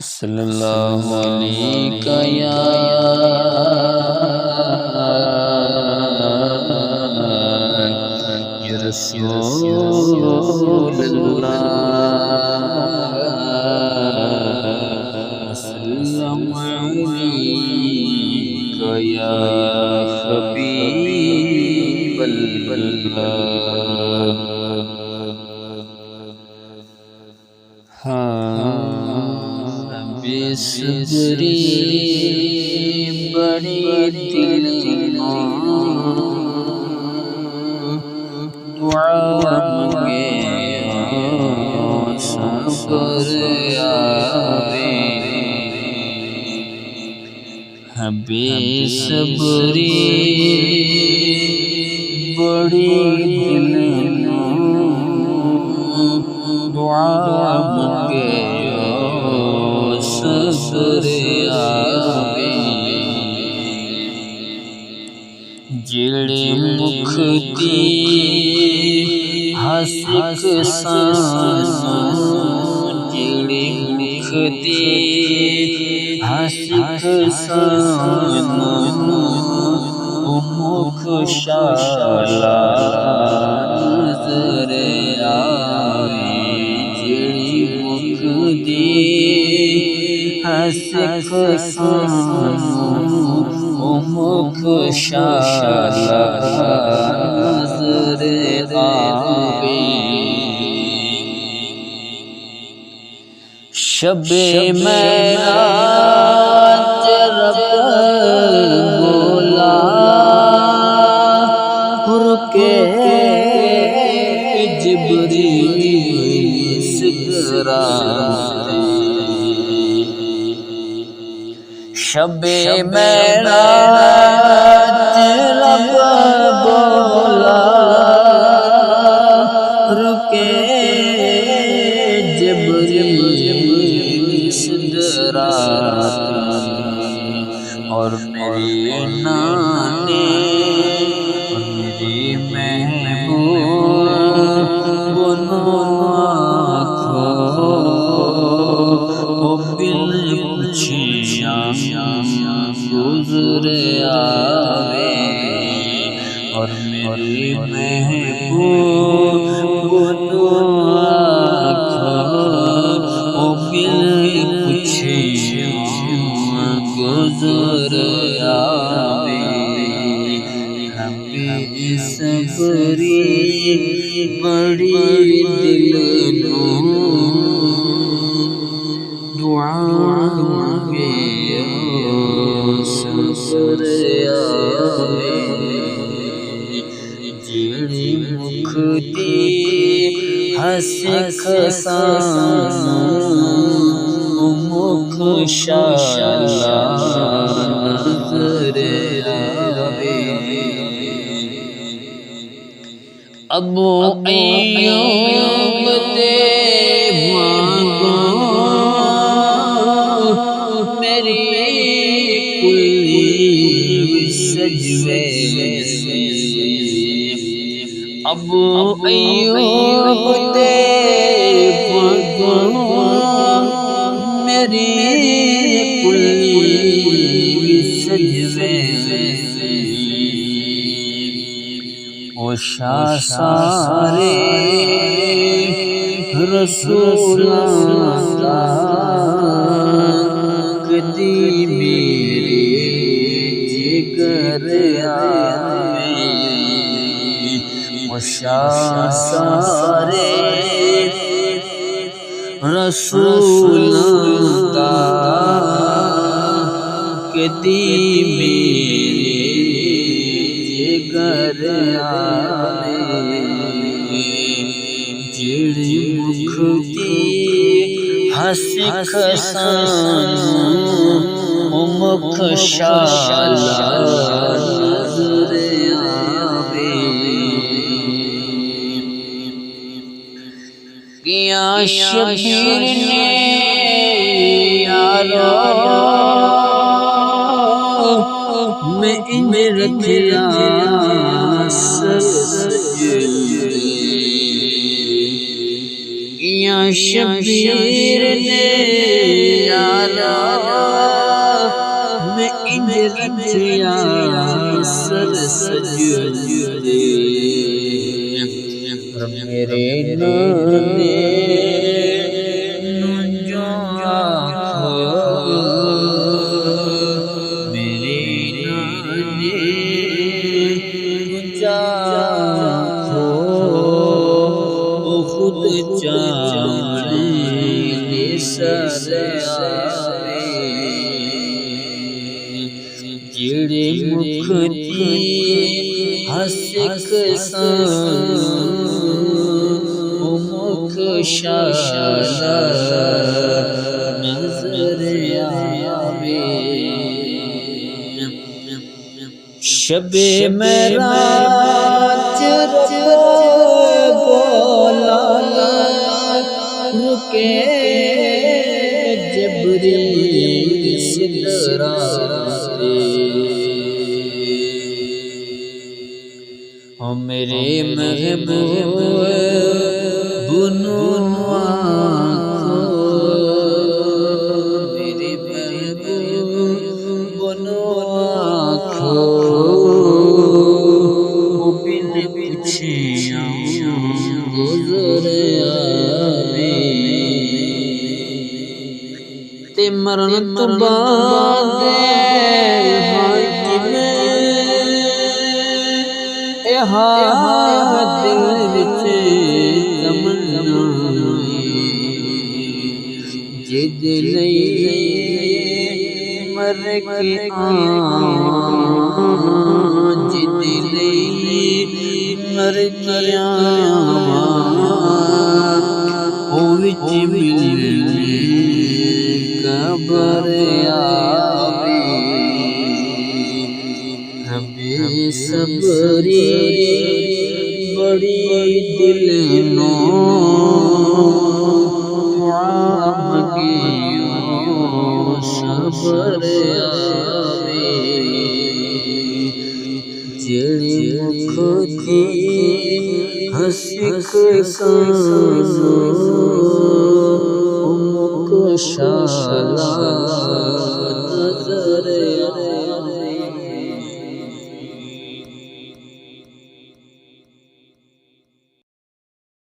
صلی اللہ علیہ یا رسول اللہ وسلم علیک یا حبیب اللہ۔ صبری بڑی دل دعا مانگے صبر آوے، حبی صبری بڑی دل دعا مانگے صبر آوے، جڑے مکھ دی ہسک سان، جڑے مکھ دی ہسک سان، مکھ شالا نظر آوے، جڑی مکھ دی ہسک سان، مکھ شالا نظر آوے، شب معراج رب بولا رکے جبریل سکراتے، شب معراج رب بولا رکے جبریل سدراتے، اور میری نانے اور میری محبوب آنکھوں بل گزر آوے، اور میری محبوب آنکھوں بل گزر آوے، حبی صبری بڑی دل دعا مانگے صبر آوے، جڑی مکھ دی ہسک سان، مکھ شالا نظر آوے، ابو ایوب دے مانگو میری کلی سجوے، ابو ایوب دے مانگو میری کلی سجوے، او شاہ سارے رسولاں دا کدی میرے جگر آوے، او شاہ سارے رسولاں دا کدی میرے جگر آوے، جڑی مکھ دی ہسک سان، مکھ شالا نظر آوے، کیا شبیر نے یارو میں ان رکھیا سجدے، یا شبیر نے یا رکھیا سر سجدے میرے نانے نو آنکھو میرے نانے آنکھو خود جانے سر آوے جڑے مکھ دی ہسک سان مکھ شالا نظر آوے شب معراج رب بولا رکے جبریل سدراتے او میرے محبوب بنو آنکھو میرے محبوب بنو آنکھو بن پوچھیاں گزر آوے تے مرن تو بعد دل وچ تمنا جد لئی مر کے آواں جد لئی مر کے آواں او وچ ملنے قبر آوے ہمیں صبری بڑی دل نو دعا مگیو صبر آوے جڑی مکھ دی ہسک سانو مکھ شالا نظر